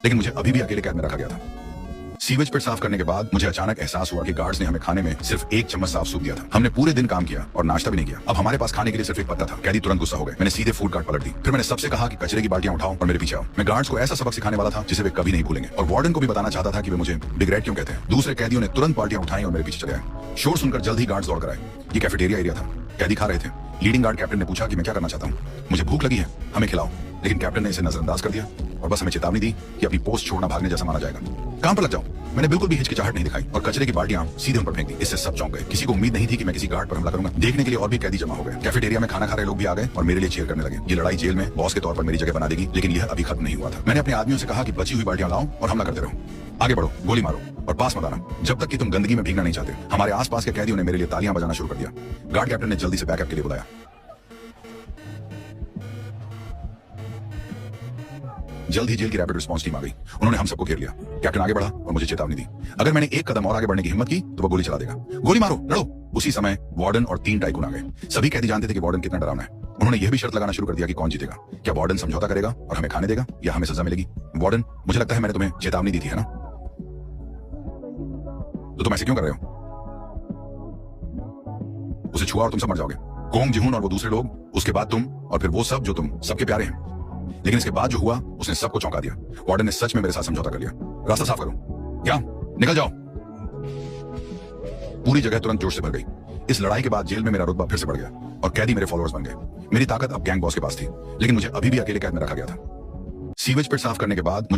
लेकिन मुझे अभी भी अकेले कैद में रखा गया था। सीवेज पिट साफ करने के बाद मुझे अचानक एहसास हुआ कि गार्ड्स ने हमें खाने में सिर्फ एक चम्मच साफ सूप दिया था। हमने पूरे दिन काम किया और नाश्ता भी नहीं किया। अब हमारे पास खाने के लिए सिर्फ एक पत्ता था। कैदी तुरंत गुस्सा हो गए। मैंने सीधे फूड कार्ट पलट दी। फिर मैंने सबसे कहा कि कचरे की बाल्टियां उठाओ और मेरे पीछे आओ। मैं गार्ड्स को ऐसा सबक सिखाने वाला था जिसे वे कभी नहीं भूलेंगे, और वार्डन को भी बताना चाहता था कि वे मुझे बिग रेड क्यों कहते हैं। दूसरे कैदियों ने तुरंत बाल्टियां उठाई और मेरे पीछे चले आए। शोर सुनकर जल्द ही गार्ड्स दौड़ कर आए। ये कैफेटेरिया एरिया था। कैदी खा रहे थे। लीडिंग गार्ड कैप्टन ने पूछा कि मैं क्या करना चाहता हूँ। मुझे भूख लगी है, हमें खिलाओ। लेकिन कैप्टन ने इसे नजरअंदाज कर दिया और बस हमें चेतावनी दी कि अपनी पोस्ट छोड़ना भागने जैसा माना जाएगा। काम पर लग जाओ। मैंने बिल्कुल भी हिचकिचाहट नहीं दिखाई और कचरे की बाल्टियां सीधे उन पर फेंक दी। इससे सब चौंक गए। किसी को उम्मीद नहीं थी कि मैं किसी गार्ड पर हमला करूंगा। देखने के लिए और भी कैदी जमा हो गए। कैफेटेरिया में खाना खा रहे लोग भी आ गए और मेरे लिए चीयर करने लगे। ये लड़ाई जेल में बॉस के तौर पर मेरी जगह बना देगी, लेकिन यह अभी खत्म नहीं हुआ था। मैंने अपने आदमियों से कहा कि बची हुई बाल्टियां लाओ और हमला करते रहो। आगे बढ़ो, गोली मारो और पास मत आना जब तक कि तुम गंदगी में भीगना नहीं चाहते। हमारे आसपास के कैदियों ने मेरे लिए तालियां बजाना शुरू कर दिया। गार्ड कैप्टन ने जल्दी से बैकअप के लिए बुलाया। जल्द ही जेल की रैपिड रिस्पांस टीम आ गई। उन्होंने हम सबको घेर लिया। कैप्टन आगे बढ़ा और मुझे चेतावनी दी, अगर मैंने एक कदम और आगे बढ़ने की हिम्मत की तो वो गोली चला देगा। गोली मारो, लड़ो। उसी समय वार्डन और 3 टाइकून आ गए। सभी कैदी जानते थे कि वार्डन कितना डरावना है। उन्होंने यह भी शर्त लगाना शुरू कर दिया कि कौन जीतेगा। क्या वार्डन समझौता करेगा और हमें खाने देगा, या हमें सजा मिलेगी? वार्डन, मुझे लगता है मैंने तुम्हें चेतावनी दी थी, है ना? तो तुम ऐसे क्यों कर रहे हो? उसे छुआ और तुम सब मर जाओगे। गोंग जिहुन और वो दूसरे लोग, उसके बाद तुम, और फिर वो सब जो तुम सबके प्यारे हैं। लेकिन इसके बाद जो हुआ उसने सबको चौंका दिया। वार्डन ने सच में मेरे साथ समझौता कर लिया। रास्ता साफ करो, क्या निकल जाओ। पूरी जगह तुरंत जोश से भर गई। इस लड़ाई के बाद जेल में मेरा रुतबा फिर से बढ़ गया और कैदी मेरे फॉलोअर्स बन गए। मेरी ताकत अब गैंग बॉस के पास थी, लेकिन मुझे अभी भी अकेले कैद में रखा गया था। सीवेज पिट साफ करने के बाद मुझे